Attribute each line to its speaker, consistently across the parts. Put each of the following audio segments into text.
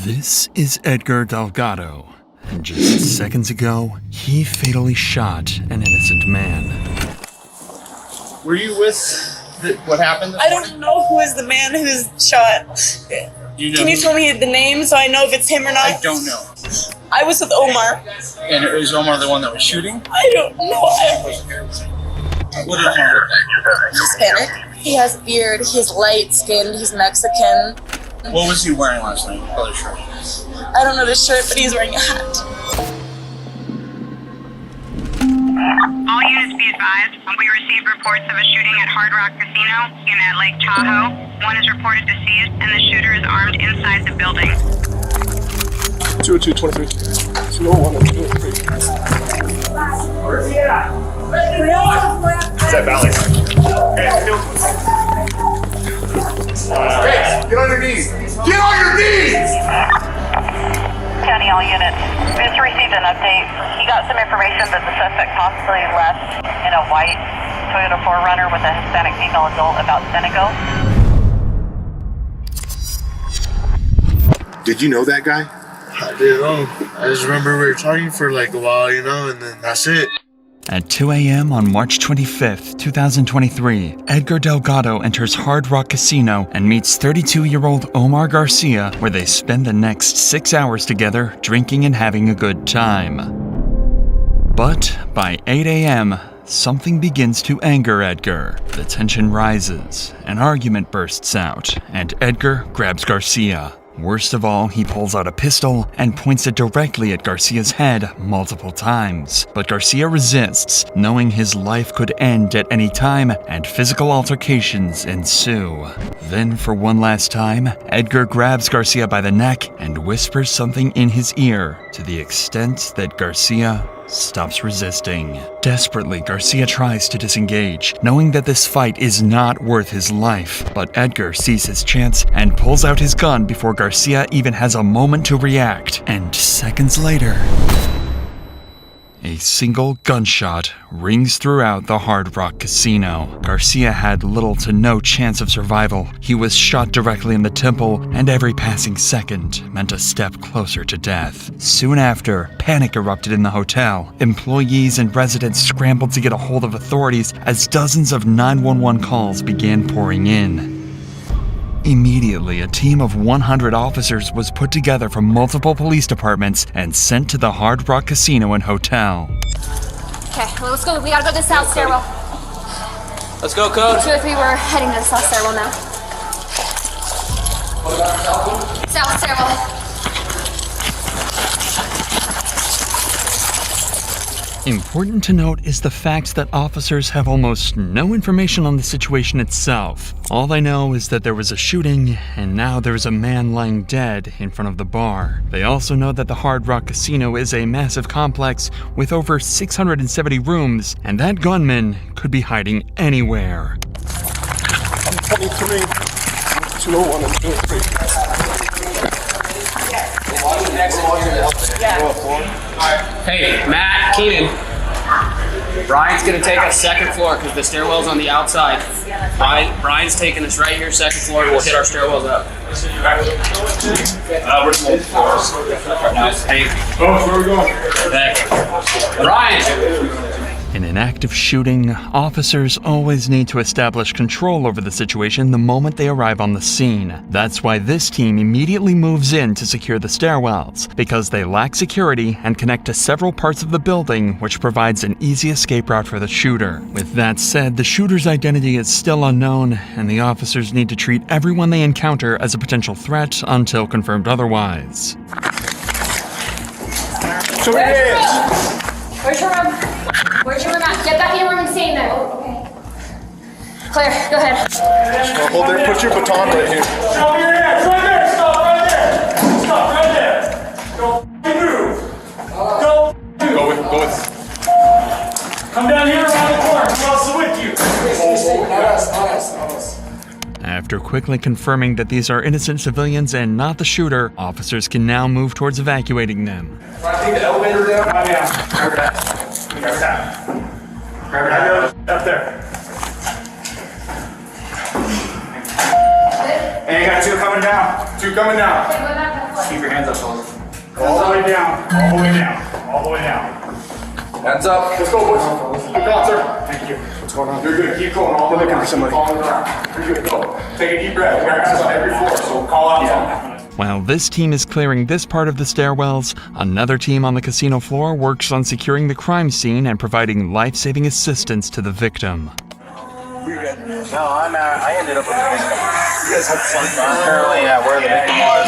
Speaker 1: This is Edgar Delgado, and just seconds ago, he fatally shot an innocent man.
Speaker 2: Were you with what happened?
Speaker 3: I don't know who is the man who's shot. Can you tell me the name so I know if it's him or not?
Speaker 2: I don't know.
Speaker 3: I was with Omar.
Speaker 2: And is Omar the one that was shooting?
Speaker 3: I don't know.
Speaker 2: What did Omar look like?
Speaker 3: He's Hispanic. He has a beard. He's light-skinned. He's Mexican.
Speaker 2: What was he wearing last night? Color shirt?
Speaker 3: I don't know the shirt, but he's wearing a hat.
Speaker 4: All units be advised, we received reports of a shooting at Hard Rock Casino in at Lake Tahoe. One is reported deceased, and the shooter is armed inside the building.
Speaker 5: 202-23. 201 and 203. Is that Valley? Get on your knees! Get on your knees!
Speaker 4: County, all units. We just received an update. He got some information that the suspect possibly left in a white Toyota 4Runner with a Hispanic female adult about Senegal.
Speaker 5: Did you know that guy?
Speaker 6: I didn't know. I just remember we were talking for like a while, and then that's it.
Speaker 1: At 2 a.m. on March 25th, 2023, Edgar Delgado enters Hard Rock Casino and meets 32-year-old Omar Garcia, where they spend the next 6 hours together drinking and having a good time. But by 8 a.m., something begins to anger Edgar. The tension rises, an argument bursts out, and Edgar grabs Garcia. Worst of all, he pulls out a pistol and points it directly at Garcia's head multiple times. But Garcia resists, knowing his life could end at any time, and physical altercations ensue. Then, for one last time, Edgar grabs Garcia by the neck and whispers something in his ear to the extent that Garcia stops resisting. Desperately, Garcia tries to disengage, knowing that this fight is not worth his life. But Edgar sees his chance and pulls out his gun before Garcia even has a moment to react. And seconds later, a single gunshot rings throughout the Hard Rock Casino. Garcia had little to no chance of survival. He was shot directly in the temple, and every passing second meant a step closer to death. Soon after, panic erupted in the hotel. Employees and residents scrambled to get a hold of authorities as dozens of 911 calls began pouring in. Immediately, a team of 100 officers was put together from multiple police departments and sent to the Hard Rock Casino and Hotel.
Speaker 7: Okay, well, let's go. We gotta go to the south stairwell.
Speaker 8: Let's go, Code.
Speaker 7: 203, we're heading to the south stairwell now. South stairwell.
Speaker 1: Important to note is the fact that officers have almost no information on the situation itself. All they know is that there was a shooting, and now there is a man lying dead in front of the bar. They also know that the Hard Rock Casino is a massive complex with over 670 rooms, and that gunman could be hiding anywhere.
Speaker 5: 23, 201 and 203.
Speaker 8: Hey, Matt, Keenan. Brian's gonna take us second floor because the stairwell's on the outside. Brian's taking us right here, second floor. We'll hit our stairwells up. We're floors. Hey.
Speaker 5: Oh, where are we going?
Speaker 8: Brian!
Speaker 1: In an active shooting, officers always need to establish control over the situation the moment they arrive on the scene. That's why this team immediately moves in to secure the stairwells, because they lack security and connect to several parts of the building, which provides an easy escape route for the shooter. With that said, the shooter's identity is still unknown, and the officers need to treat everyone they encounter as a potential threat until confirmed otherwise.
Speaker 5: Show me your hands.
Speaker 7: Where's your room? Where's your room at? Get back in your room and stay in there. Okay. Claire, go ahead.
Speaker 5: Hold there. Put your baton right here.
Speaker 9: Show me your hands. Right there. Stop right there. Stop right there. Don't move. Don't move.
Speaker 5: Go with.
Speaker 9: Come down here around the corner. Who else is with you?
Speaker 5: Not us.
Speaker 1: After quickly confirming that these are innocent civilians and not the shooter, officers can now move towards evacuating them.
Speaker 9: I think the elevator there. Oh, yeah. Grab that. Up there. And you got two coming down.
Speaker 7: Okay, go back to the floor.
Speaker 8: Keep your hands up, fellas.
Speaker 9: All the way down. All the way down. All the way down.
Speaker 5: Hands up. Let's go, boys. Good call, sir.
Speaker 9: Thank you.
Speaker 5: What's going on? You're good. Keep going all the way down. Somebody. You're good. Go. Take a deep breath. We got guys on every floor, so call out.
Speaker 1: While this team is clearing this part of the stairwells, another team on the casino floor works on securing the crime scene and providing life-saving assistance to the victim.
Speaker 2: No, I ended up with the victim. You guys have fun. Apparently, yeah, where the victim was.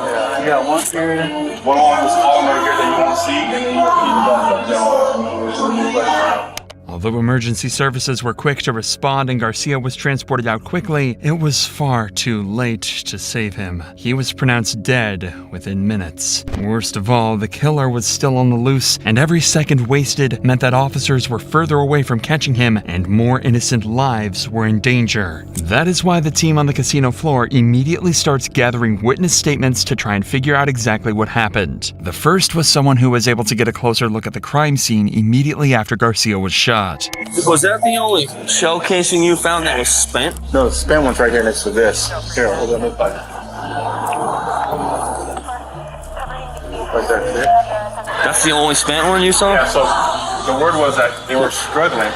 Speaker 2: Yeah. You got one here. One along this column right here that you can see.
Speaker 1: Although emergency services were quick to respond and Garcia was transported out quickly, it was far too late to save him. He was pronounced dead within minutes. Worst of all, the killer was still on the loose, and every second wasted meant that officers were further away from catching him and more innocent lives were in danger. That is why the team on the casino floor immediately starts gathering witness statements to try and figure out exactly what happened. The first was someone who was able to get a closer look at the crime scene immediately after Garcia was shot.
Speaker 2: Was that the only shell casing you found that was spent? No, the spent one's right here next to this. Here, hold on. Right there. That's the only spent one you saw? Yeah, so the word was that they were struggling.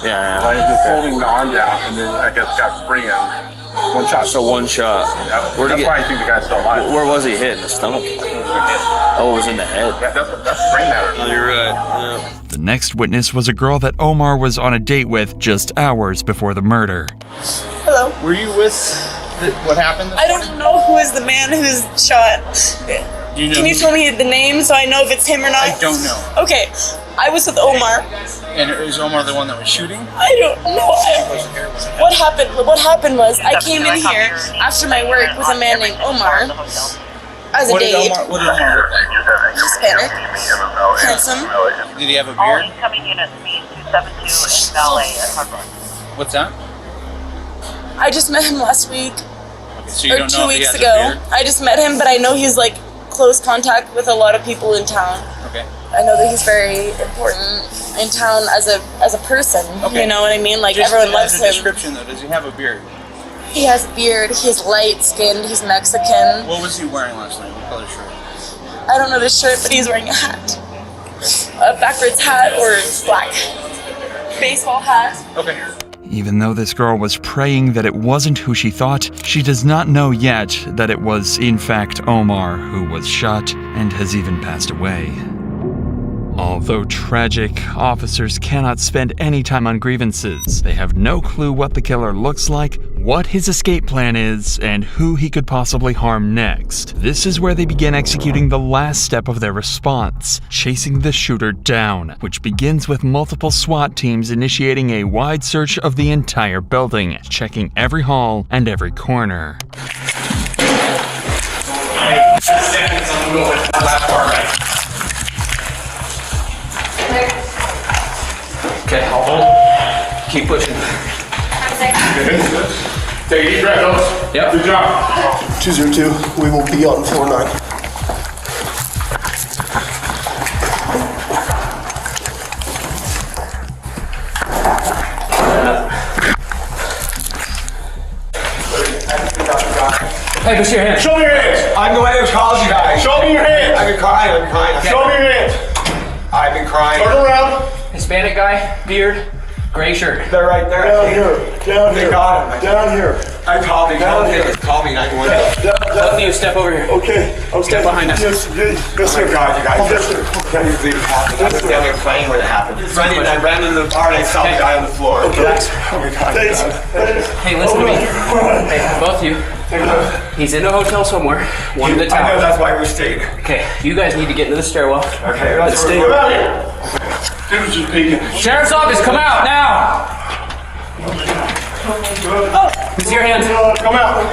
Speaker 2: Yeah. I was just holding the arm down, and then I guess got free and one shot. So one shot. That's why I think the guy's still alive. Where was he hit? In the stomach? Oh, it was in the head. Yeah, that's brain matter. Oh, you're right. Yeah.
Speaker 1: The next witness was a girl that Omar was on a date with just hours before the murder.
Speaker 3: Hello.
Speaker 2: Were you with what happened?
Speaker 3: I don't know who is the man who's shot. Can you tell me the name so I know if it's him or not?
Speaker 2: I don't know.
Speaker 3: Okay. I was with Omar.
Speaker 2: And is Omar the one that was shooting?
Speaker 3: I don't know. What happened was I came in here after my work with a man named Omar as a date.
Speaker 2: What did Omar look like?
Speaker 3: Hispanic. Handsome.
Speaker 2: Did he have a
Speaker 4: All
Speaker 2: beard?
Speaker 4: incoming units mean 272 in Valet at Harbor.
Speaker 2: What's that?
Speaker 3: I just met him last week.
Speaker 2: So you
Speaker 3: or
Speaker 2: don't
Speaker 3: 2
Speaker 2: know if he
Speaker 3: weeks
Speaker 2: has
Speaker 3: ago.
Speaker 2: a beard?
Speaker 3: I just met him, but I know he's like close contact with a lot of people in town.
Speaker 2: Okay.
Speaker 3: I know that he's very important in town as a person.
Speaker 2: Okay.
Speaker 3: You know what I mean? Like
Speaker 2: Just
Speaker 3: everyone loves
Speaker 2: as a
Speaker 3: him.
Speaker 2: description though, does he have a beard?
Speaker 3: He has a beard. He's light skinned. He's Mexican.
Speaker 2: What was he wearing last night? What color shirt?
Speaker 3: I don't know the shirt, but he's wearing a hat, a backwards hat or black baseball hat.
Speaker 2: Okay.
Speaker 1: Even though this girl was praying that it wasn't who she thought, she does not know yet that it was in fact Omar who was shot and has even passed away. Although tragic, officers cannot spend any time on grievances. They have no clue what the killer looks like, what his escape plan is, and who he could possibly harm next. This is where they begin executing the last step of their response, chasing the shooter down, which begins with multiple SWAT teams initiating a wide search of the entire building, checking every hall and every corner.
Speaker 8: Okay, I'll hold. Keep pushing.
Speaker 5: Take a deep breath, Ellis.
Speaker 8: Yep.
Speaker 5: Good job.
Speaker 10: 202, we will be on floor 9.
Speaker 8: Hey, push your hands.
Speaker 5: Show me your hands.
Speaker 10: I'm going to call you guys.
Speaker 5: Show me your hands.
Speaker 10: I've been crying.
Speaker 5: Show me your hands.
Speaker 10: I've been crying.
Speaker 5: Turn around.
Speaker 8: Hispanic guy, beard, gray shirt.
Speaker 10: They're right there.
Speaker 5: Down
Speaker 10: They
Speaker 5: here.
Speaker 10: got him.
Speaker 5: Down here.
Speaker 10: I called me.
Speaker 5: Down here.
Speaker 10: Call me 911.
Speaker 8: Both of you step over here.
Speaker 5: Okay.
Speaker 8: Step behind us.
Speaker 5: Yes,
Speaker 10: Oh my God, you guys.
Speaker 5: Yes, sir.
Speaker 10: Can't you believe it happened? I was down there playing when it happened. I ran in the bar and I saw the guy on the floor.
Speaker 5: Okay.
Speaker 10: Oh my God.
Speaker 5: Thanks.
Speaker 8: Hey, listen to me. Hey, both of you. He's in a hotel somewhere. One of the
Speaker 10: I know,
Speaker 8: towers.
Speaker 10: that's why we stayed.
Speaker 8: Okay, you guys need to get into the stairwell.
Speaker 10: Okay,
Speaker 8: Let's stay.
Speaker 5: Come out here. Dude's just peeking.
Speaker 8: Sheriff's office, come out now! Who's your hands?
Speaker 5: Come out.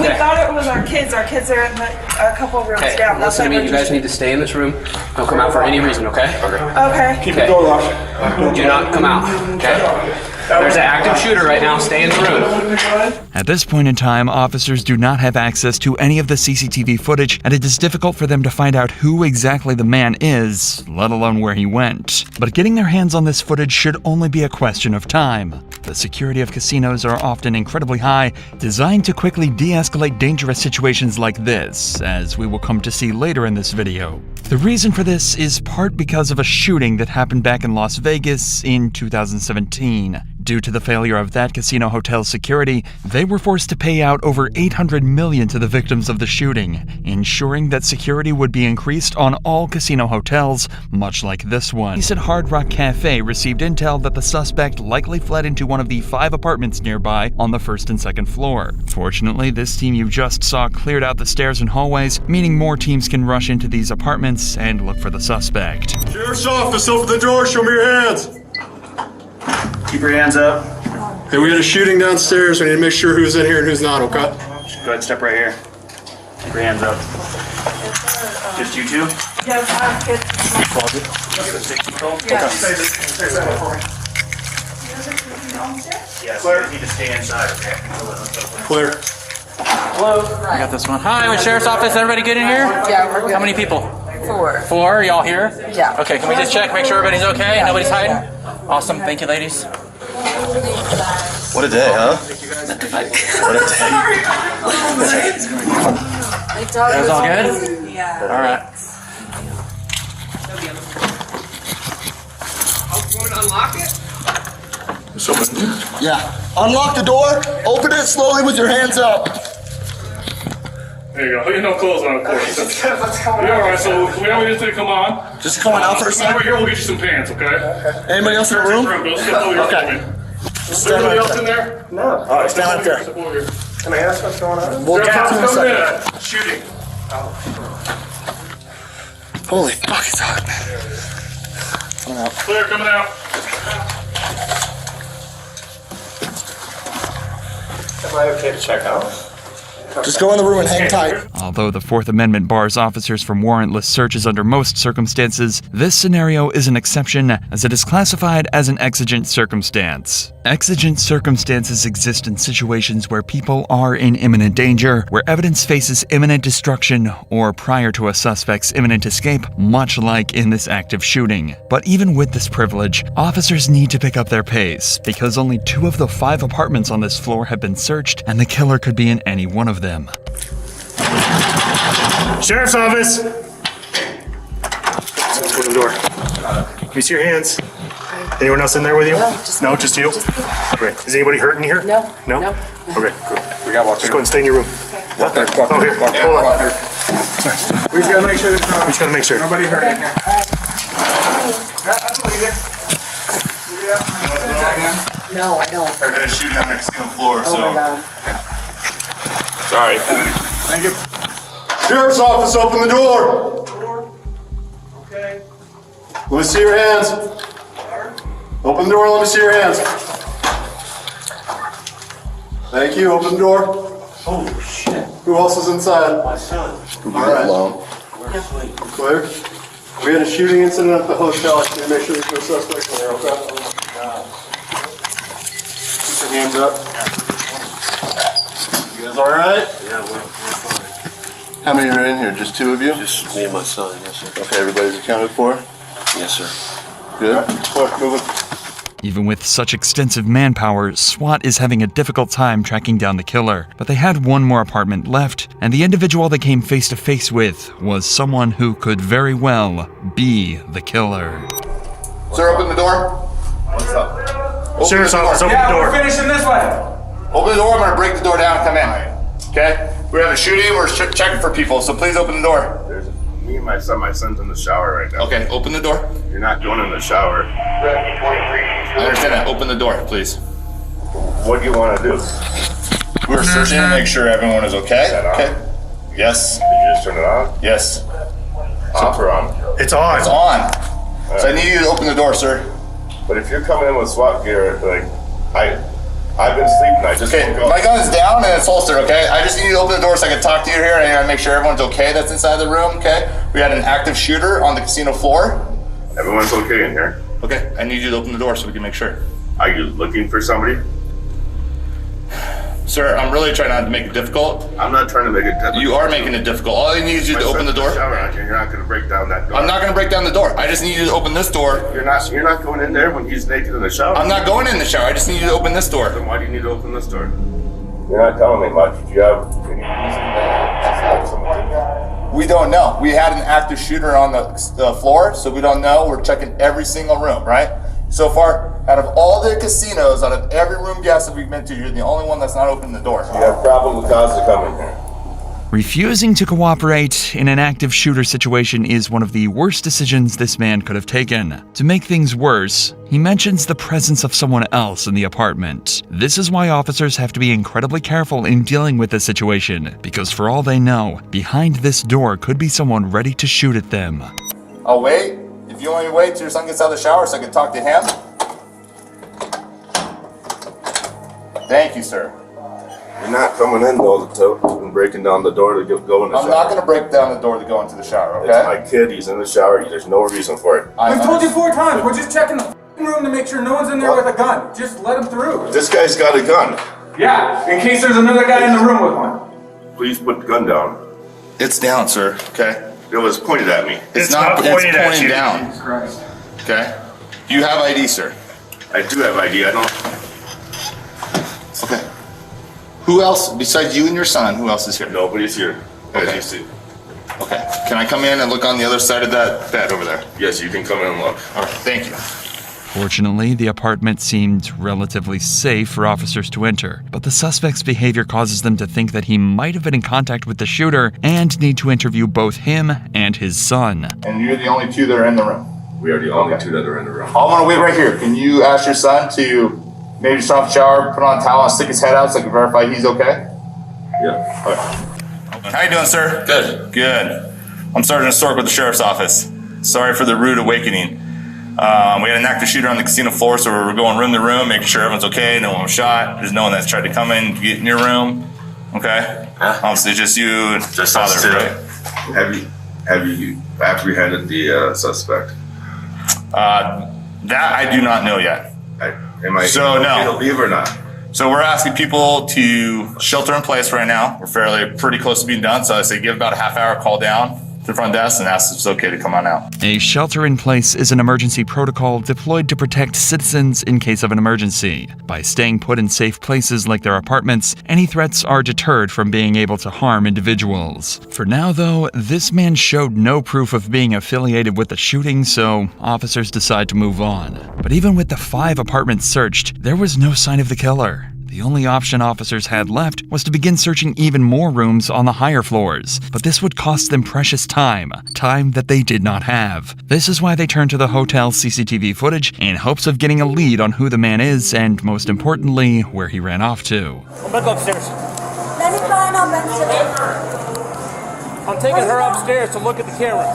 Speaker 3: We thought it was our kids. Our kids are in a couple rooms
Speaker 8: Okay,
Speaker 3: down.
Speaker 8: listen to me. You guys need to stay in this room. Don't come out for any reason, okay?
Speaker 3: Okay.
Speaker 5: Keep the door locked.
Speaker 8: Do not come out, okay? There's an active shooter right now. Stay in the room.
Speaker 1: At this point in time, officers do not have access to any of the CCTV footage, and it is difficult for them to find out who exactly the man is, let alone where he went. But getting their hands on this footage should only be a question of time. The security of casinos are often incredibly high, designed to quickly de-escalate dangerous situations like this, as we will come to see later in this video. The reason for this is part because of a shooting that happened back in Las Vegas in 2017. Due to the failure of that casino hotel's security, they were forced to pay out over $800 million to the victims of the shooting, ensuring that security would be increased on all casino hotels, much like this one. Police at Hard Rock Cafe received intel that the suspect likely fled into one of the 5 apartments nearby on the 1st and 2nd floor. Fortunately, this team you just saw cleared out the stairs and hallways, meaning more teams can rush into these apartments and look for the suspect.
Speaker 5: Sheriff's office, open the door, show me your hands.
Speaker 11: Keep your hands up.
Speaker 5: Hey, we had a shooting downstairs. We need to make sure who's in here and who's not, okay?
Speaker 11: Go ahead, step right here. Keep your hands up. Just you two? Closet. Yes, you need to stay inside, okay?
Speaker 5: Clear.
Speaker 8: Hello. I got this one. Hi, with Sheriff's Office. Everybody good in here?
Speaker 3: Yeah, we're good.
Speaker 8: How many people?
Speaker 3: 4.
Speaker 8: 4? Y'all here?
Speaker 3: Yeah.
Speaker 8: Okay, can we just check, make sure everybody's okay? Nobody's hiding? Awesome. Thank you, ladies.
Speaker 10: What a day, huh? What a day.
Speaker 8: That's all good?
Speaker 3: Yeah.
Speaker 8: All right.
Speaker 10: Yeah. Unlock the door, open it slowly with your hands up.
Speaker 9: There you go. Look at no clothes on, of course. Yeah, all right, so we know we just didn't come on.
Speaker 10: Just coming out for a
Speaker 9: Over
Speaker 10: second.
Speaker 9: here, we'll get you some pants, okay?
Speaker 10: Anybody else in the room?
Speaker 9: Go step over here.
Speaker 10: Okay.
Speaker 9: Is there anybody else in there?
Speaker 5: No.
Speaker 10: All right, stand right there.
Speaker 9: Step over here.
Speaker 5: Can I ask what's going on?
Speaker 10: We'll get to you in a second.
Speaker 9: Shooting.
Speaker 10: Holy fuck, it's hot. Coming out.
Speaker 9: Clear, coming out.
Speaker 5: Am I okay to check out?
Speaker 10: Just go in the room and hang tight.
Speaker 1: Although the Fourth Amendment bars officers from warrantless searches under most circumstances, this scenario is an exception as it is classified as an exigent circumstance. Exigent circumstances exist in situations where people are in imminent danger, where evidence faces imminent destruction, or prior to a suspect's imminent escape, much like in this active shooting. But even with this privilege, officers need to pick up their pace, because only 2 of the 5 apartments on this floor have been searched, and the killer could be in any one of them.
Speaker 5: Sheriff's office. Open the door. Can we see your hands? Anyone else in there with you? No, just you? Okay. Is anybody hurting here?
Speaker 3: No.
Speaker 5: No?
Speaker 3: No.
Speaker 5: Okay, cool. We got walk. Just go ahead and stay in your room. Oh, here. Hold on. We just gotta make sure there's no. We just gotta make sure. Nobody hurting here.
Speaker 3: No, I don't.
Speaker 10: They're gonna shoot on the casino floor,
Speaker 3: Oh my God.
Speaker 10: Sorry.
Speaker 5: Thank you. Sheriff's office, open the door.
Speaker 9: Okay.
Speaker 5: Let me see your hands. Open the door, let me see your hands. Thank you, open the door.
Speaker 10: Oh, shit.
Speaker 5: Who else is inside?
Speaker 10: My son.
Speaker 5: All right.
Speaker 10: Alone.
Speaker 5: Clear. We had a shooting incident at the hotel. I need to make sure there's no suspects in there, okay? Keep your hands up. You guys all right?
Speaker 10: Yeah, we're fine.
Speaker 12: How many are in here? Just 2 of you?
Speaker 10: Just me and my son, yes, sir.
Speaker 12: Okay, everybody's accounted for?
Speaker 10: Yes, sir.
Speaker 12: Good.
Speaker 5: Move it.
Speaker 1: Even with such extensive manpower, SWAT is having a difficult time tracking down the killer. But they had one more apartment left, and the individual they came face to face with was someone who could very well be the killer.
Speaker 12: Sir, open the door.
Speaker 10: What's up?
Speaker 5: Sheriff's office, open the door.
Speaker 9: finishing this way.
Speaker 12: Open the door. I'm gonna break the door down and come in. Okay? We have a shooting. We're checking for people, so please open the door.
Speaker 13: There's me and my son's in the shower right now.
Speaker 12: Okay, open the door.
Speaker 13: You're not going in the shower.
Speaker 12: I understand that. Open the door, please.
Speaker 13: What do you want to do?
Speaker 12: We're searching to make sure everyone is okay.
Speaker 13: that on?
Speaker 12: Okay. Yes.
Speaker 13: Did you just turn it on?
Speaker 12: Yes.
Speaker 13: Off or on?
Speaker 5: It's on.
Speaker 12: It's on. So I need you to open the door, sir.
Speaker 13: But if you're coming in with SWAT gear, like, I've been sleeping. I just
Speaker 12: Okay,
Speaker 13: woke up.
Speaker 12: my gun is down and it's holstered, okay? I just need you to open the door so I can talk to you here and I make sure everyone's okay that's inside the room, okay? We had an active shooter on the casino floor.
Speaker 13: Everyone's okay in here.
Speaker 12: Okay, I need you to open the door so we can make sure.
Speaker 13: Are you looking for somebody?
Speaker 12: Sir, I'm really trying not to make it difficult.
Speaker 13: I'm not trying to make it difficult.
Speaker 12: You are making it difficult. All I need is you to open the door.
Speaker 13: You're not going to break down that door.
Speaker 12: I'm not going to break down the door. I just need you to open this door.
Speaker 13: You're not going in there when he's naked in the shower.
Speaker 12: I'm not going in the shower. I just need you to open this door.
Speaker 13: Then why do you need to open this door? You're not telling me much. Do you have any reason to stop someone?
Speaker 12: We don't know. We had an active shooter on the floor, so we don't know. We're checking every single room, right? So far, out of all the casinos, out of every room guest that we've been to, you're the only one that's not opening the door.
Speaker 13: You have probable cause to come in here.
Speaker 1: Refusing to cooperate in an active shooter situation is one of the worst decisions this man could have taken. To make things worse, he mentions the presence of someone else in the apartment. This is why officers have to be incredibly careful in dealing with this situation, because for all they know, behind this door could be someone ready to shoot at them.
Speaker 12: I'll wait. If you want me to wait till your son gets out of the shower so I can talk to him. Thank you, sir.
Speaker 13: You're not coming in though and breaking down the door to go in the shower.
Speaker 12: I'm not going to break down the door to go into the shower, okay?
Speaker 13: It's my kid, he's in the shower, there's no reason for it.
Speaker 14: We've told you 4 times, we're just checking the room to make sure no one's in there with a gun. Just let him through.
Speaker 13: This guy's got a gun.
Speaker 14: Yeah, in case there's another guy in the room with one.
Speaker 13: Please put the gun down.
Speaker 12: It's down, sir, okay?
Speaker 13: It was pointed at me.
Speaker 12: It's not pointed
Speaker 13: at you.
Speaker 12: down.
Speaker 14: Jesus Christ.
Speaker 12: Okay? Do you have ID, sir?
Speaker 13: I do have ID, I don't.
Speaker 12: Okay. Who else, besides you and your son, who else is here?
Speaker 13: Nobody's here, as
Speaker 12: Okay.
Speaker 13: you see.
Speaker 12: Okay. Can I come in and look on the other side of that bed over there?
Speaker 13: Yes, you can come in and look.
Speaker 12: All right, thank you.
Speaker 1: Fortunately, the apartment seemed relatively safe for officers to enter, but the suspect's behavior causes them to think that he might have been in contact with the shooter and need to interview both him and his son.
Speaker 12: And you're the only 2 that are in the room?
Speaker 13: We are the only 2 that are in the room.
Speaker 12: I'm gonna wait right here. Can you ask your son to maybe just off the shower, put on a towel, and stick his head out so I can verify he's okay?
Speaker 13: Yeah.
Speaker 12: Okay. How you doing, sir? Good. Good. I'm Sergeant Stork with the Sheriff's Office. Sorry for the rude awakening. We had an active shooter on the casino floor, so we're going room to room, making sure everyone's okay, no one was shot. There's no one that's tried to come in, get in your room. Okay? Obviously, it's just you and
Speaker 13: Just
Speaker 12: father,
Speaker 13: us 2.
Speaker 12: right?
Speaker 13: Have you apprehended the suspect?
Speaker 12: That I do not know yet.
Speaker 13: Am I
Speaker 12: So, no.
Speaker 13: to leave or not?
Speaker 12: So we're asking people to shelter in place right now. We're pretty close to being done, so I say give about a half hour, call down to the front desk and ask if it's okay to come on out.
Speaker 1: A shelter in place is an emergency protocol deployed to protect citizens in case of an emergency. By staying put in safe places like their apartments, any threats are deterred from being able to harm individuals. For now, though, this man showed no proof of being affiliated with the shooting, so officers decide to move on. But even with the 5 apartments searched, there was no sign of the killer. The only option officers had left was to begin searching even more rooms on the higher floors, but this would cost them precious time that they did not have. This is why they turned to the hotel's CCTV footage in hopes of getting a lead on who the man is and, most importantly, where he ran off to.
Speaker 9: I'm gonna go upstairs.
Speaker 15: Let me climb up and
Speaker 9: I'm taking her upstairs to look at the camera.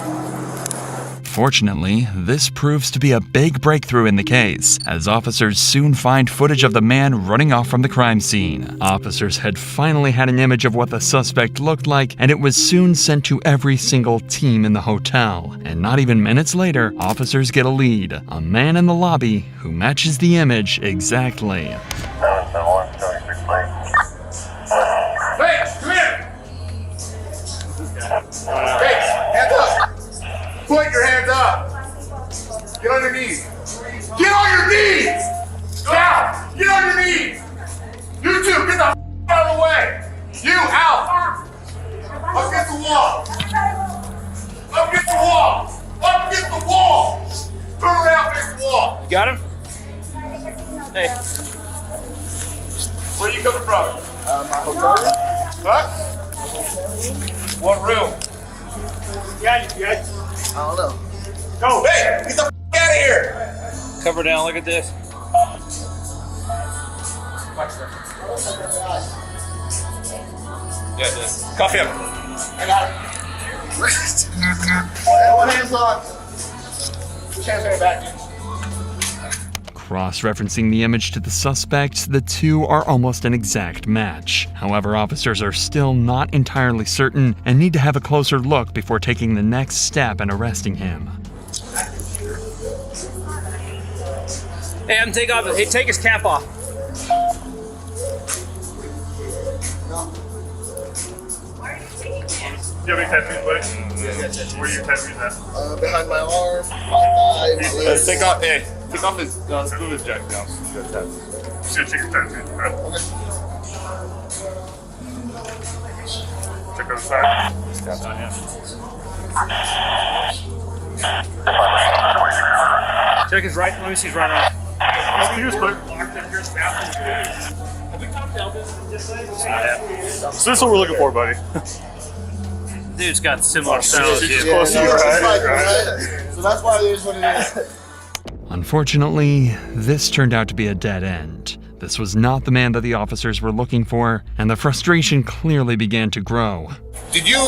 Speaker 1: Fortunately, this proves to be a big breakthrough in the case, as officers soon find footage of the man running off from the crime scene. Officers had finally had an image of what the suspect looked like, and it was soon sent to every single team in the hotel. And not even minutes later, officers get a lead, a man in the lobby who matches the image exactly.
Speaker 12: Hey, come here! Hey, hands up! Put your hands up! Get on your knees! Get on your knees! Down! Get on your knees! You two, get the out of the way! You, out! Up against the wall! Up against the wall! Up against the wall! Turn around against the wall!
Speaker 9: You got him? Hey.
Speaker 12: Where are you coming from?
Speaker 9: My hotel room.
Speaker 12: Huh? What room?
Speaker 9: Yeah, I don't know.
Speaker 12: Go! Hey! Get the out of here!
Speaker 9: Cover down, look at this.
Speaker 12: Yeah, this. Cuff him. I got it. One hand's on. Two hands on your back.
Speaker 1: Cross-referencing the image to the suspect, the two are almost an exact match. However, officers are still not entirely certain and need to have a closer look before taking the next step and arresting him.
Speaker 9: Hey, have him take his cap off.
Speaker 12: Do you have any tattoos, buddy? Yeah, I got tattoos. Where are your tattoos at?
Speaker 5: Behind my arm, my thigh, my legs.
Speaker 12: Take off his, let's move his jacket down. Just gonna check your tattoos, right? Okay. Check on the side.
Speaker 11: Check his right. Let me see his right arm.
Speaker 12: Here's clear. So this is what we're looking for, buddy.
Speaker 11: Dude's got similar style as you.
Speaker 5: Yeah, so that's why it is what it is.
Speaker 1: Unfortunately, this turned out to be a dead end. This was not the man that the officers were looking for, and the frustration clearly began to grow.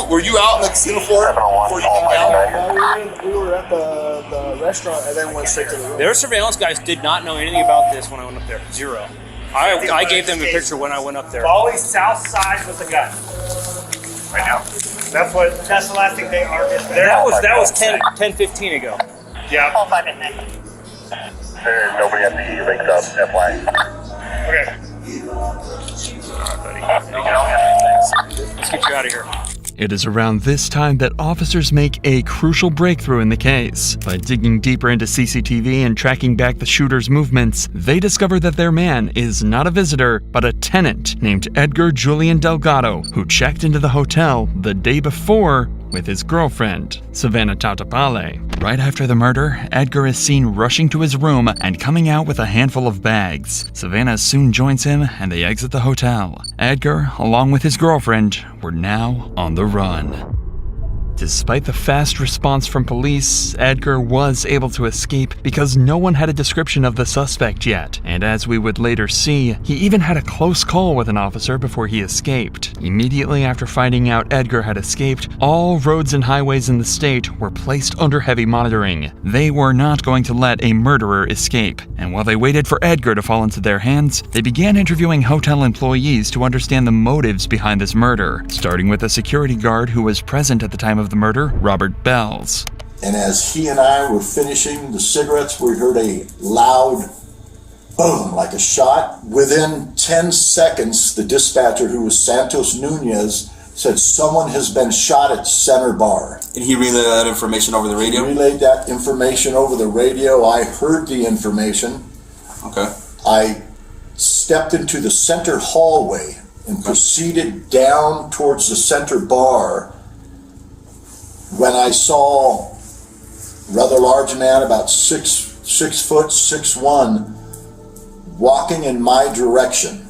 Speaker 12: Were you out in the casino floor before you came down?
Speaker 5: We were at the restaurant and then went straight to the room.
Speaker 11: Their surveillance guys did not know anything about this when I went up there. Zero. I gave them a picture when I went up there.
Speaker 9: Always south side with the gun.
Speaker 12: Right now. That's
Speaker 9: the last thing they are.
Speaker 11: That was 10-15 ago.
Speaker 12: Yeah.
Speaker 4: Call 5 at night.
Speaker 12: There's nobody at the link up, FY. Okay.
Speaker 11: Let's get you out of here.
Speaker 1: It is around this time that officers make a crucial breakthrough in the case. By digging deeper into CCTV and tracking back the shooter's movements, they discover that their man is not a visitor, but a tenant named Edgar Julian Delgado, who checked into the hotel the day before with his girlfriend, Savannah Tautapale. Right after the murder, Edgar is seen rushing to his room and coming out with a handful of bags. Savannah soon joins him and they exit the hotel. Edgar, along with his girlfriend, were now on the run. Despite the fast response from police, Edgar was able to escape because no one had a description of the suspect yet. And as we would later see, he even had a close call with an officer before he escaped. Immediately after finding out Edgar had escaped, all roads and highways in the state were placed under heavy monitoring. They were not going to let a murderer escape. And while they waited for Edgar to fall into their hands, they began interviewing hotel employees to understand the motives behind this murder, starting with a security guard who was present at the time of the murder, Robert Bells.
Speaker 16: And as he and I were finishing the cigarettes, we heard a loud boom, like a shot. Within 10 seconds, the dispatcher, who was Santos Nunez, said someone has been shot at Center Bar.
Speaker 17: And he relayed that information over the radio?
Speaker 16: He relayed that information over the radio. I heard the information.
Speaker 17: Okay.
Speaker 16: I stepped into the center hallway and proceeded down towards the Center Bar when I saw a rather large man, about 6 foot, 6'1", walking in my direction.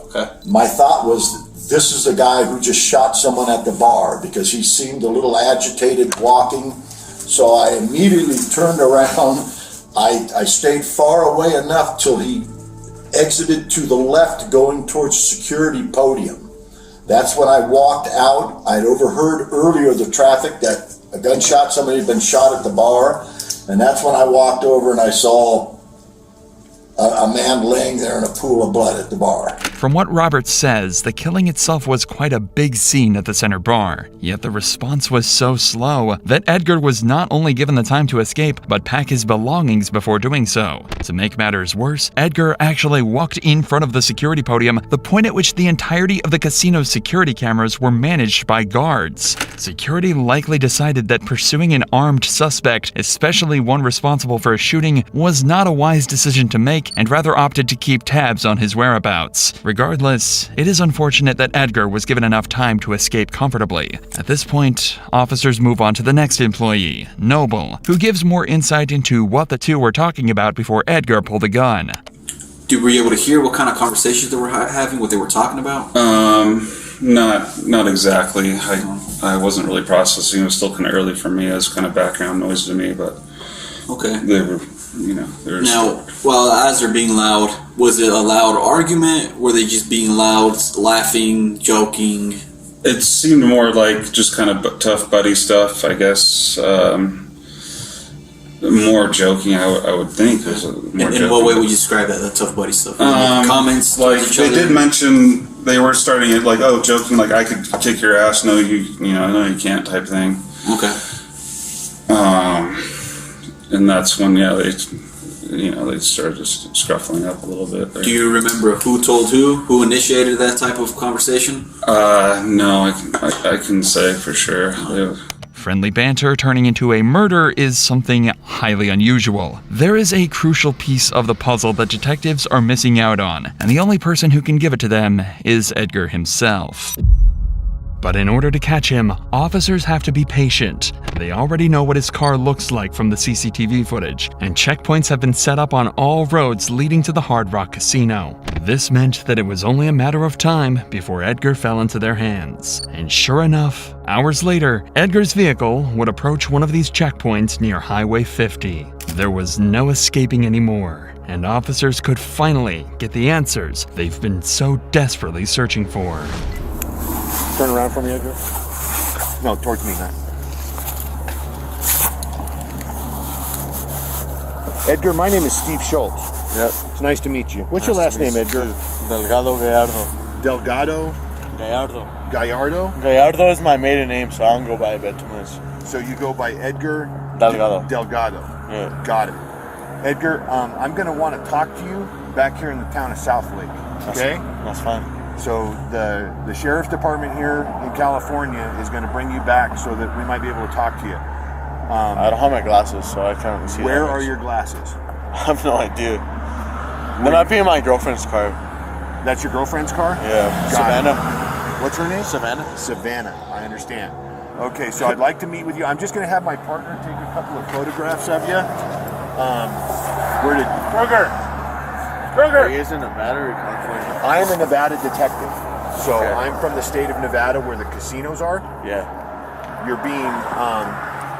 Speaker 17: Okay.
Speaker 16: My thought was, this is the guy who just shot someone at the bar, because he seemed a little agitated walking. So I immediately turned around. I stayed far away enough till he exited to the left going towards security podium. That's when I walked out. I'd overheard earlier the traffic that a gunshot, somebody had been shot at the bar. And that's when I walked over and I saw a man laying there in a pool of blood at the bar.
Speaker 1: From what Robert says, the killing itself was quite a big scene at the Center Bar. Yet the response was so slow that Edgar was not only given the time to escape, but pack his belongings before doing so. To make matters worse, Edgar actually walked in front of the security podium, the point at which the entirety of the casino's security cameras were managed by guards. Security likely decided that pursuing an armed suspect, especially one responsible for a shooting, was not a wise decision to make, and rather opted to keep tabs on his whereabouts. Regardless, it is unfortunate that Edgar was given enough time to escape comfortably. At this point, officers move on to the next employee, Noble, who gives more insight into what the two were talking about before Edgar pulled the gun.
Speaker 17: Were you able to hear what kind of conversations they were having, what they were talking about?
Speaker 18: Not exactly. I wasn't really processing. It was still kind of early for me. It was kind of background noise to me, but
Speaker 17: okay.
Speaker 18: They were,
Speaker 17: Now, well, as they're being loud, was it a loud argument? Were they just being loud, laughing, joking?
Speaker 18: It seemed more like just kind of tough buddy stuff, I guess. More joking, I would think.
Speaker 17: In what way would you describe that, the tough buddy stuff? Comments
Speaker 18: like
Speaker 17: each
Speaker 18: they
Speaker 17: other?
Speaker 18: did mention they were starting it like, oh, joking, like I could kick your ass. No, no, you can't, type thing.
Speaker 17: Okay.
Speaker 18: And that's when, they started just scuffling up a little bit there.
Speaker 17: Do you remember who told who initiated that type of conversation?
Speaker 18: No, I can say for sure.
Speaker 1: Friendly banter turning into a murder is something highly unusual. There is a crucial piece of the puzzle that detectives are missing out on, and the only person who can give it to them is Edgar himself. But in order to catch him, officers have to be patient. They already know what his car looks like from the CCTV footage, and checkpoints have been set up on all roads leading to the Hard Rock Casino. This meant that it was only a matter of time before Edgar fell into their hands. And sure enough, hours later, Edgar's vehicle would approach one of these checkpoints near Highway 50. There was no escaping anymore, and officers could finally get the answers they've been so desperately searching for.
Speaker 5: Turn around for me, Edgar. No, towards me, not. Edgar, my name is Steve Schultz.
Speaker 10: Yep.
Speaker 5: It's nice to meet you. What's your last name, Edgar?
Speaker 10: Delgado Gallardo.
Speaker 5: Delgado?
Speaker 10: Gallardo.
Speaker 5: Gallardo?
Speaker 10: Gallardo is my maiden name, so I don't go by it too much.
Speaker 5: So you go by Edgar?
Speaker 10: Delgado.
Speaker 5: Delgado.
Speaker 10: Yeah.
Speaker 5: Got it. Edgar, I'm going to want to talk to you back here in the town of Southlake. Okay?
Speaker 10: That's fine.
Speaker 5: So the sheriff's department here in California is going to bring you back so that we might be able to talk to you.
Speaker 10: I don't have my glasses, so I can't see.
Speaker 5: Where are your glasses?
Speaker 10: I have no idea. They might be in my girlfriend's car.
Speaker 5: That's your girlfriend's car?
Speaker 10: Yeah. Savannah.
Speaker 5: What's her name?
Speaker 10: Savannah.
Speaker 5: Savannah. I understand. Okay, so I'd like to meet with you. I'm just going to have my partner take a couple of photographs of you. Where did Kruger?
Speaker 10: He is in Nevada or California?
Speaker 5: I am a Nevada detective. So
Speaker 10: Okay.
Speaker 5: I'm from the state of Nevada where the casinos are.
Speaker 10: Yeah.
Speaker 5: You're being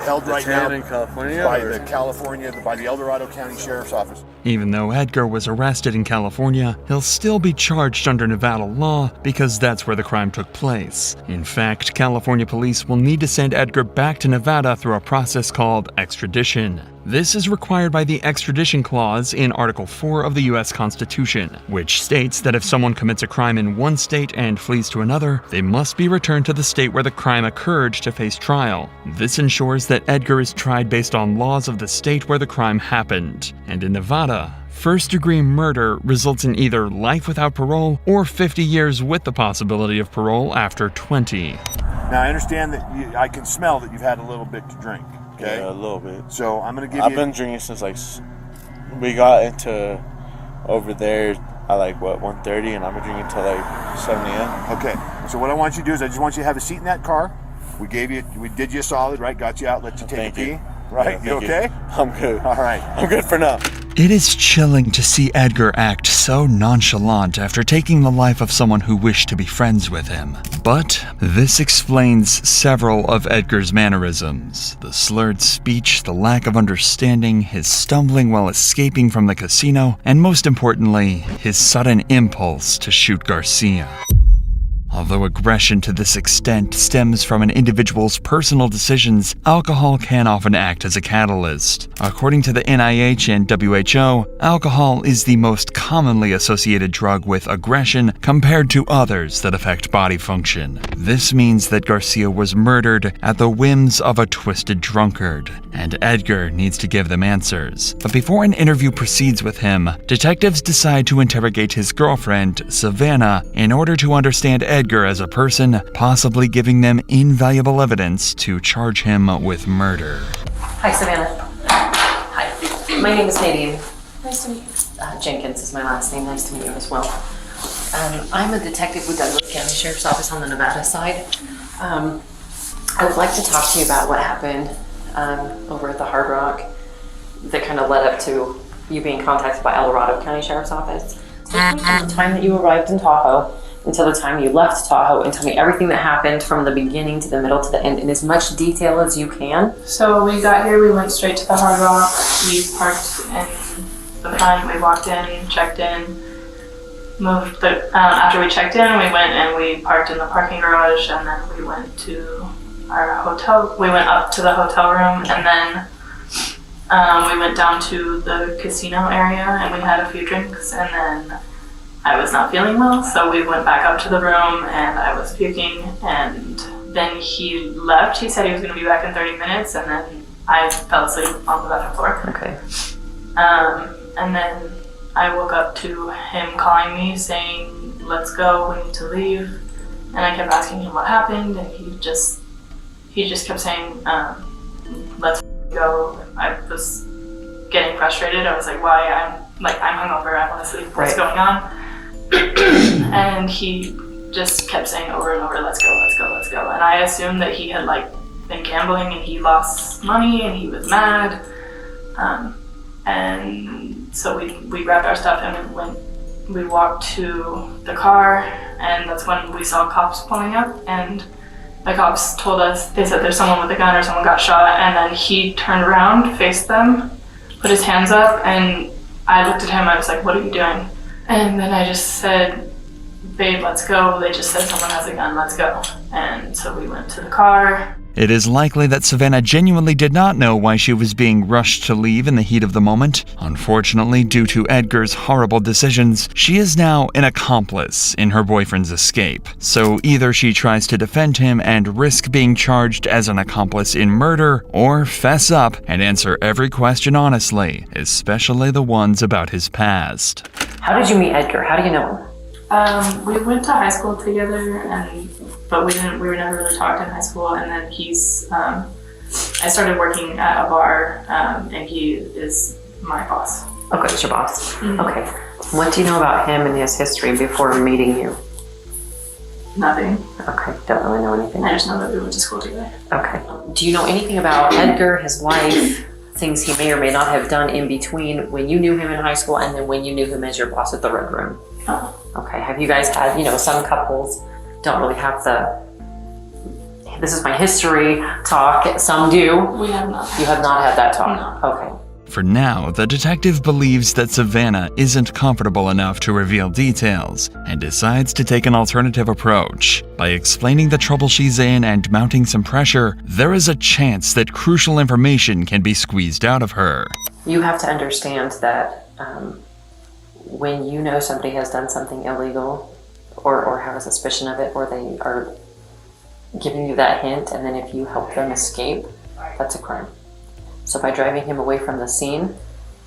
Speaker 5: held right now
Speaker 10: in California
Speaker 5: by
Speaker 10: or?
Speaker 5: the El Dorado County Sheriff's Office.
Speaker 1: Even though Edgar was arrested in California, he'll still be charged under Nevada law because that's where the crime took place. In fact, California police will need to send Edgar back to Nevada through a process called extradition. This is required by the extradition clause in Article 4 of the U.S. Constitution, which states that if someone commits a crime in one state and flees to another, they must be returned to the state where the crime occurred to face trial. This ensures that Edgar is tried based on laws of the state where the crime happened. And in Nevada, first-degree murder results in either life without parole or 50 years with the possibility of parole after 20.
Speaker 5: Now I understand that I can smell that you've had a little bit to drink. Okay?
Speaker 10: Yeah, a little bit.
Speaker 5: So I'm going to give
Speaker 10: I've been drinking since we got into over there at 1:30, and I've been drinking till 7 a.m.
Speaker 5: Okay. So what I want you to do is I just want you to have a seat in that car. We did you a solid, right? Got you out, let you take a pee. Right?
Speaker 10: Yeah,
Speaker 5: you okay?
Speaker 10: I'm good.
Speaker 5: All right.
Speaker 10: I'm good for now.
Speaker 1: It is chilling to see Edgar act so nonchalant after taking the life of someone who wished to be friends with him. But this explains several of Edgar's mannerisms. The slurred speech, the lack of understanding, his stumbling while escaping from the casino, and most importantly, his sudden impulse to shoot Garcia. Although aggression to this extent stems from an individual's personal decisions, alcohol can often act as a catalyst. According to the NIH and WHO, alcohol is the most commonly associated drug with aggression compared to others that affect body function. This means that Garcia was murdered at the whims of a twisted drunkard, and Edgar needs to give them answers. But before an interview proceeds with him, detectives decide to interrogate his girlfriend, Savannah, in order to understand Edgar as a person, possibly giving them invaluable evidence to charge him with murder.
Speaker 19: Hi, Savannah. Hi. My name is Nadine.
Speaker 3: Nice to meet you.
Speaker 19: Jenkins is my last name. Nice to meet you as well. I'm a detective with Douglas County Sheriff's Office on the Nevada side. I would like to talk to you about what happened over at the Hard Rock that kind of led up to you being contacted by El Dorado County Sheriff's Office. Take me from the time that you arrived in Tahoe until the time you left Tahoe and tell me everything that happened from the beginning to the middle to the end in as much detail as you can.
Speaker 3: So we got here, we went straight to the Hard Rock. We parked in the front, we walked in, checked in, moved the, after we checked in, we went and we parked in the parking garage, and then we went to our hotel. We went up to the hotel room, and then we went down to the casino area and we had a few drinks, and then I was not feeling well, so we went back up to the room and I was puking, and then he left. He said he was going to be back in 30 minutes, and then I fell asleep on the bathroom floor.
Speaker 19: Okay.
Speaker 3: And then I woke up to him calling me saying, let's go, we need to leave. And I kept asking him what happened, and he just kept saying, let's go. I was getting frustrated. I was like, why? I'm hungover, I want to sleep, what's going on? And he just kept saying over and over, let's go, let's go, let's go. And I assumed that he had like been gambling and he lost money and he was mad. And so we grabbed our stuff and we walked to the car, and that's when we saw cops pulling up, and the cops told us, they said there's someone with a gun or someone got shot, and then he turned around, faced them, put his hands up, and I looked at him, I was like, what are you doing? And then I just said, babe, let's go. They just said someone has a gun, let's go. And so we went to the car.
Speaker 1: It is likely that Savannah genuinely did not know why she was being rushed to leave in the heat of the moment. Unfortunately, due to Edgar's horrible decisions, she is now an accomplice in her boyfriend's escape. So either she tries to defend him and risk being charged as an accomplice in murder, or fess up and answer every question honestly, especially the ones about his past.
Speaker 19: How did you meet Edgar? How do you know him?
Speaker 3: We went to high school together, but we were never really talked in high school. And then I started working at a bar, and he is my boss.
Speaker 19: Okay, it's your boss. Mm-hmm. Okay. What do you know about him and his history before meeting you?
Speaker 3: Nothing.
Speaker 19: Okay, don't really know anything.
Speaker 3: I just know that we went to school together.
Speaker 19: Okay. Do you know anything about Edgar, his life, things he may or may not have done in between when you knew him in high school and then when you knew him as your boss at the Red Room?
Speaker 3: Oh.
Speaker 19: Okay, have you guys had, some couples don't really have this is my history talk, some do.
Speaker 3: We have not.
Speaker 19: You have not had that talk?
Speaker 3: No.
Speaker 19: Okay.
Speaker 1: For now, the detective believes that Savannah isn't comfortable enough to reveal details and decides to take an alternative approach. By explaining the trouble she's in and mounting some pressure, there is a chance that crucial information can be squeezed out of her.
Speaker 19: You have to understand that when you know somebody has done something illegal or have a suspicion of it, or they are giving you that hint, and then if you help them escape, that's a crime. So by driving him away from the scene,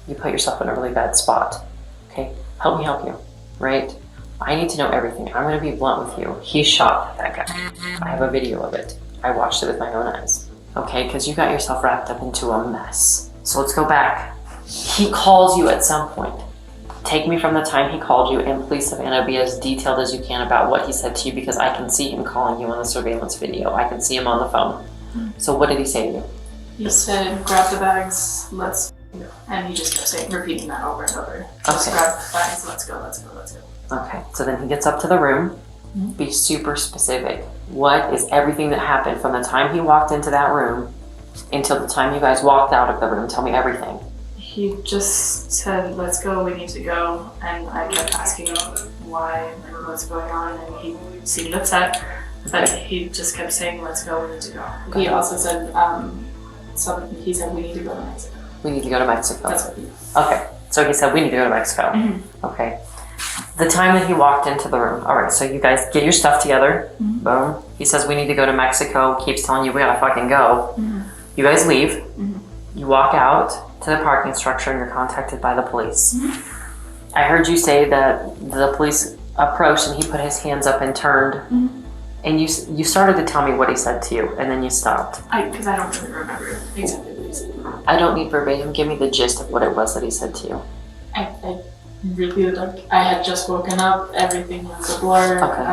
Speaker 19: you put yourself in a really bad spot. Okay, help me help you, right? I need to know everything. I'm gonna be blunt with you. He shot that guy. I have a video of it. I watched it with my own eyes. Okay, because you got yourself wrapped up into a mess. So let's go back. He calls you at some point. Take me from the time he called you, and please, Savannah, be as detailed as you can about what he said to you, because I can see him calling you on the surveillance video. I can see him on the phone. So what did he say to you?
Speaker 3: He said, grab the bags, let's go. And he just kept repeating that over and over. Just grab the bags, let's go, let's go, let's go.
Speaker 19: Okay, so then he gets up to the room. Be super specific. What is everything that happened from the time he walked into that room until the time you guys walked out of the room? Tell me everything.
Speaker 3: He just said, let's go, we need to go. And I kept asking him why, and what's going on, and he seemed upset. But he just kept saying, let's go, we need to go. Okay. He also said, he said, we need to go to Mexico.
Speaker 19: We need to go to Mexico.
Speaker 3: That's what he said.
Speaker 19: Okay, so he said, we need to go to Mexico. Mm-hmm. Okay. The time that he walked into the room, all right, so you guys get your stuff together. Mm-hmm. Boom. He says, we need to go to Mexico, keeps telling you, we gotta fucking go. Mm-hmm. You guys leave. Mm-hmm. You walk out to the parking structure and you're contacted by the police. Mm-hmm. I heard you say that the police approached and he put his hands up and turned. Mm-hmm. And you started to tell me what he said to you, and then you stopped.
Speaker 3: Because I don't really remember exactly what he said.
Speaker 19: I don't need verbatim. Give me the gist of what it was that he said to you.
Speaker 3: I really don't. I had just woken up. Everything was a blur. Okay.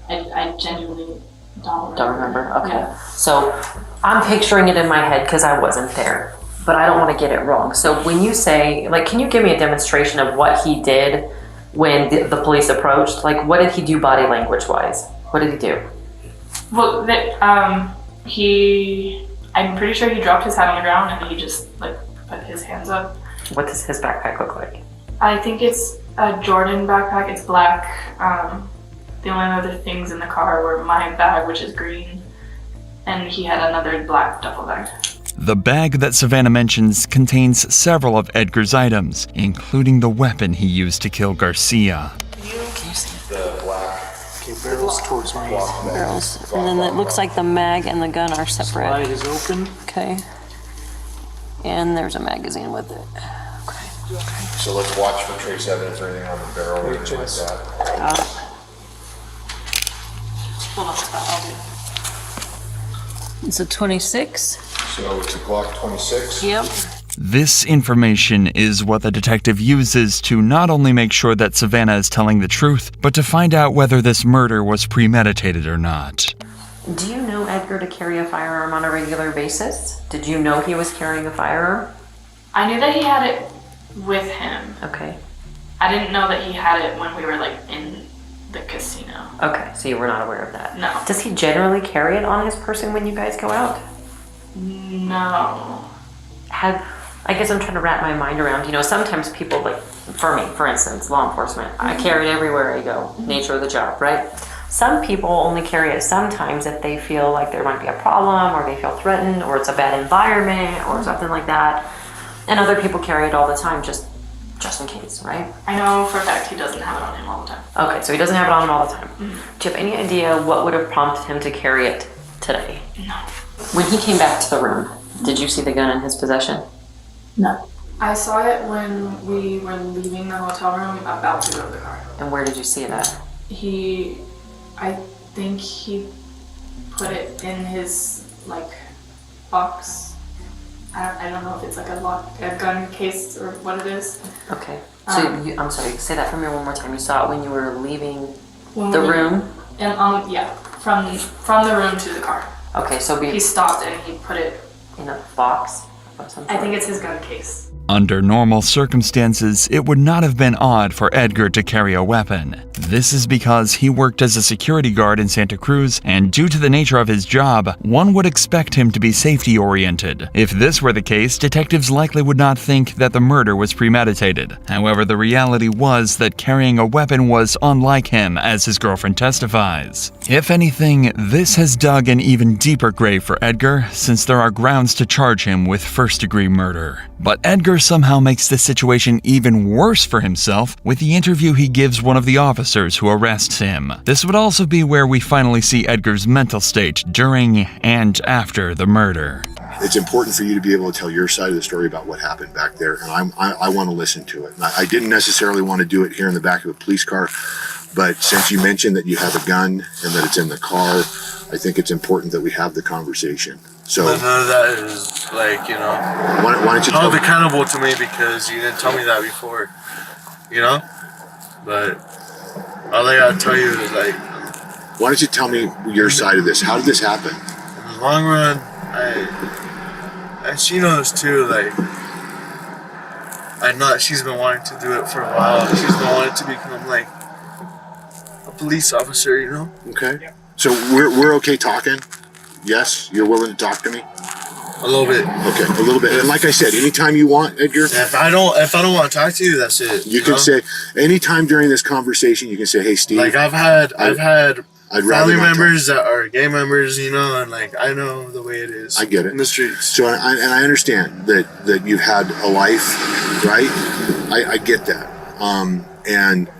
Speaker 3: I genuinely don't remember.
Speaker 19: Don't remember? Okay.
Speaker 3: Yeah.
Speaker 19: So I'm picturing it in my head because I wasn't there, but I don't want to get it wrong. So when you say, can you give me a demonstration of what he did when the police approached? What did he do body language wise? What did he do?
Speaker 3: Well, I'm pretty sure he dropped his hat on the ground and he just put his hands up.
Speaker 19: What does his backpack look like?
Speaker 3: I think it's a Jordan backpack. It's black. The only other things in the car were my bag, which is green, and he had another black duffel bag.
Speaker 1: The bag that Savannah mentions contains several of Edgar's items, including the weapon he used to kill Garcia.
Speaker 19: Can you see
Speaker 5: the black? Okay, barrels towards me.
Speaker 20: Barrels. And then it looks like the mag and the gun are separate.
Speaker 5: Slide is open.
Speaker 20: Okay. And there's a magazine with it.
Speaker 5: So let's watch for trace evidence or anything on the barrel or anything like that.
Speaker 19: Hold on, I'll do it.
Speaker 20: It's a 26.
Speaker 5: So it's a Glock 26?
Speaker 20: Yep.
Speaker 1: This information is what the detective uses to not only make sure that Savannah is telling the truth, but to find out whether this murder was premeditated or not.
Speaker 19: Do you know Edgar to carry a firearm on a regular basis? Did you know he was carrying a firearm?
Speaker 3: I knew that he had it with him.
Speaker 19: Okay.
Speaker 3: I didn't know that he had it when we were like in the casino.
Speaker 19: Okay, so you were not aware of that.
Speaker 3: No.
Speaker 19: Does he generally carry it on his person when you guys go out?
Speaker 3: No.
Speaker 19: I guess I'm trying to wrap my mind around, you know, sometimes people, like, for me, for instance, law enforcement, I carry it everywhere I go, nature of the job, right? Some people only carry it sometimes if they feel like there might be a problem, or they feel threatened, or it's a bad environment, or something like that. And other people carry it all the time, just in case, right?
Speaker 3: I know for a fact he doesn't have it on him all the time.
Speaker 19: Okay, so he doesn't have it on him all the time. Mm-hmm. Do you have any idea what would have prompted him to carry it today?
Speaker 3: No.
Speaker 19: When he came back to the room, did you see the gun in his possession?
Speaker 3: No. I saw it when we were leaving the hotel room about to go to the car.
Speaker 19: And where did you see it at?
Speaker 3: I think he put it in his, like, box. I don't know if it's like a gun case or what it is.
Speaker 19: Okay. So I'm sorry, say that for me one more time. You saw it when you were leaving
Speaker 3: When
Speaker 19: the
Speaker 3: we-
Speaker 19: room?
Speaker 3: And from the room to the car.
Speaker 19: Okay, so
Speaker 3: he stopped and he put it
Speaker 19: in a box of some sort?
Speaker 3: I think it's his gun case.
Speaker 1: Under normal circumstances, it would not have been odd for Edgar to carry a weapon. This is because he worked as a security guard in Santa Cruz, and due to the nature of his job, one would expect him to be safety-oriented. If this were the case, detectives likely would not think that the murder was premeditated. However, the reality was that carrying a weapon was unlike him, as his girlfriend testifies. If anything, this has dug an even deeper grave for Edgar, since there are grounds to charge him with first-degree murder. But Edgar somehow makes this situation even worse for himself with the interview he gives one of the officers who arrests him. This would also be where we finally see Edgar's mental state during and after the murder.
Speaker 5: It's important for you to be able to tell your side of the story about what happened back there, and I want to listen to it. And I didn't necessarily want to do it here in the back of a police car, but since you mentioned that you have a gun and that it's in the car, I think it's important that we have the conversation. So
Speaker 6: but none of that is like, you know,
Speaker 5: why don't you
Speaker 6: hold accountable to me because you didn't tell me that before, you know? But all I gotta tell you is like,
Speaker 5: why don't you tell me your side of this? How did this happen?
Speaker 6: In the long run, and she knows too, like, she's been wanting to do it for a while. She's been wanting to become like a police officer, you know?
Speaker 5: Okay. So we're okay talking? Yes? You're willing to talk to me?
Speaker 6: A little bit.
Speaker 5: Okay, a little bit. And like I said, anytime you want, Edgar.
Speaker 6: If I don't want to talk to you, that's it.
Speaker 5: You can say anytime during this conversation. You can say, "Hey, Steve."
Speaker 6: Like I've had family members
Speaker 5: talk.
Speaker 6: that are gay members, you know, and like I know the way it is.
Speaker 5: I get it
Speaker 6: in the streets.
Speaker 5: So I understand that you've had a life, right? I get that, and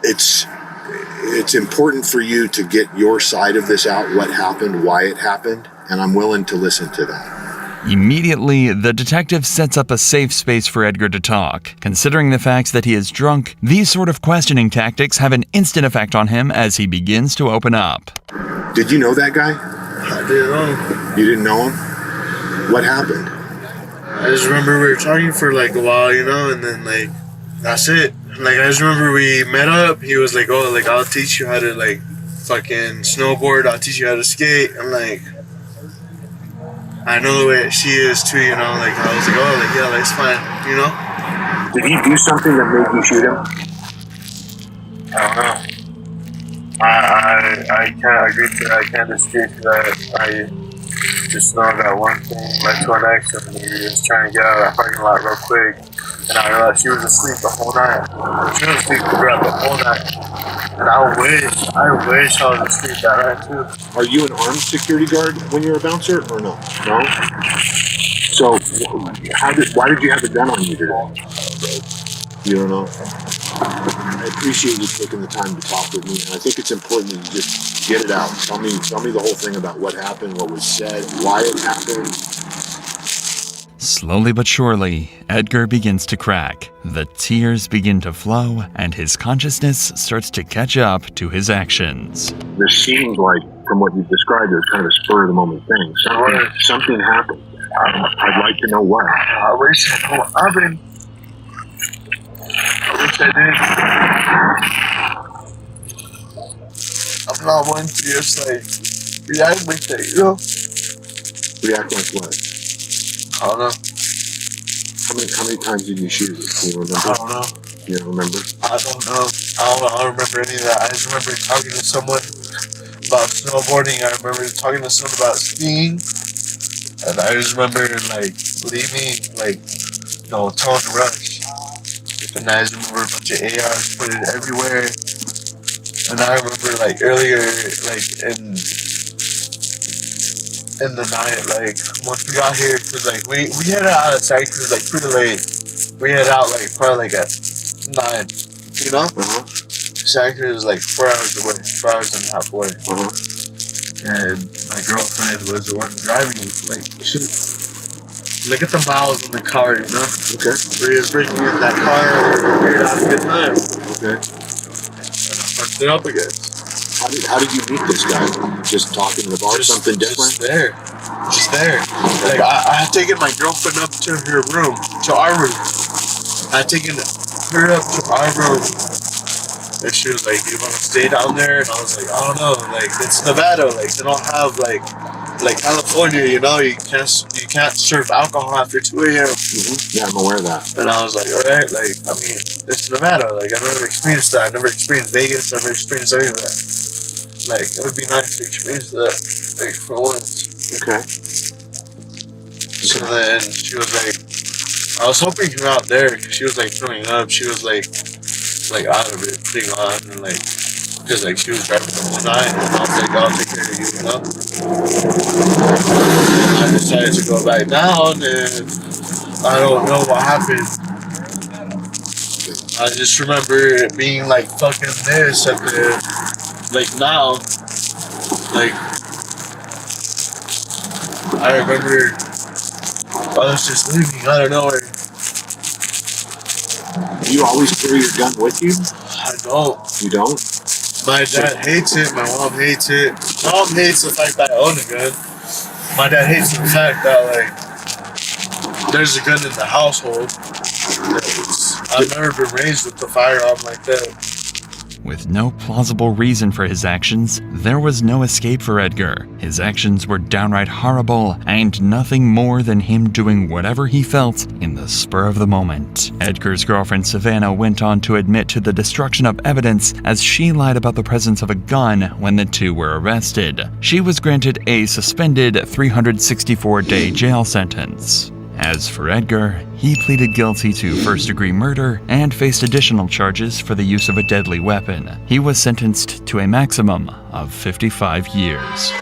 Speaker 5: it's important for you to get your side of this out, what happened, why it happened, and I'm willing to listen to that.
Speaker 1: Immediately, the detective sets up a safe space for Edgar to talk. Considering the facts that he is drunk, these sort of questioning tactics have an instant effect on him as he begins to open up.
Speaker 5: Did you know that guy?
Speaker 6: I didn't know him.
Speaker 5: You didn't know him? What happened?
Speaker 6: I just remember we were talking for like a while, you know, and then like, that's it. Like, I just remember we met up. He was like, oh, like, I'll teach you how to, like, fucking snowboard. I'll teach you how to skate. I'm like, I know the way she is, too, you know? Like, I was like, oh, like, yeah, that's fine, you know?
Speaker 5: Did he do something that made you shoot him?
Speaker 6: I don't know. I can't agree to that. I can't dispute to that. I just know that one thing led to an next, and he was trying to get out of that parking lot real quick. And I realized she was asleep the whole night. She was asleep throughout the whole night. And I wish I was asleep that night too.
Speaker 5: Are you an armed security guard when you're a bouncer or no? No? So why did you have a gun on you today? You don't know? I appreciate you taking the time to talk with me, and I think it's important that you just get it out. Tell me the whole thing about what happened, what was said, why it happened.
Speaker 1: Slowly but surely, Edgar begins to crack. The tears begin to flow, and his consciousness starts to catch up to his actions.
Speaker 5: This seemed like, from what you described, it was kind of a spur of the moment thing. Something happened. I'd like to know what.
Speaker 6: I wish I did. I'm not one to just like react like that, you know?
Speaker 5: React like what?
Speaker 6: I don't know.
Speaker 5: How many times did you shoot it? Do you remember?
Speaker 6: I don't know.
Speaker 5: You don't remember?
Speaker 6: I don't know. I don't remember any of that. I just remember talking to someone about snowboarding. I remember talking to someone about skiing. And I just remember, like, leaving, like, you know, telling to rush. And I just remember a bunch of ARs put it everywhere. And I remember, like, earlier, like, in the night, like, once we got here, cause like, we headed out of sight, cause like, pretty late. We headed out, like, probably, like, at 9, you know? Sacred is, like, 4 hours away, 4 hours and a half away. And my girlfriend was the one driving, like, shoot. Look at the miles in the car, you know?
Speaker 5: Okay.
Speaker 6: We was bringing in that car, and we had a good time.
Speaker 5: Okay.
Speaker 6: And I fucked it up again.
Speaker 16: How did you meet this guy? Just talking in the bar, something different?
Speaker 6: Just there. Like, I had taken my girlfriend up to her room, to our room. I had taken her up to our room. And she was like, you want to stay down there? And I was like, I don't know. Like, it's Nevada. Like, they don't have, like California, you know? You can't serve alcohol after 2 a.m.
Speaker 16: Yeah, I'm aware of that.
Speaker 6: And I was like, all right. Like, I mean, it's Nevada. Like, I've never experienced that. I've never experienced Vegas. I've never experienced any of that. Like, it would be nice to experience that, like, for once.
Speaker 16: Okay.
Speaker 6: So then she was like, I was hoping you're out there, because she was, like, throwing up. She was, like out of it, pretty on, and, like, because, like, she was driving the whole night, and I was like, I'll take care of you, you know? And I decided to go back down, and I don't know what happened. I just remember it being, like, fucking this at the, like, now, like, I remember I was just leaving out of nowhere.
Speaker 16: Do you always carry your gun with you?
Speaker 6: I don't.
Speaker 16: You don't?
Speaker 6: My dad hates it, my mom hates it. Mom hates the fact that I own a gun. My dad hates the fact that, like, there's a gun in the household. I've never been raised with the firearm like that.
Speaker 1: With no plausible reason for his actions, there was no escape for Edgar. His actions were downright horrible, and nothing more than him doing whatever he felt in the spur of the moment. Edgar's girlfriend Savannah went on to admit to the destruction of evidence, as she lied about the presence of a gun when the two were arrested. She was granted a suspended 364-day jail sentence. As for Edgar, he pleaded guilty to first-degree murder and faced additional charges for the use of a deadly weapon. He was sentenced to a maximum of 55 years.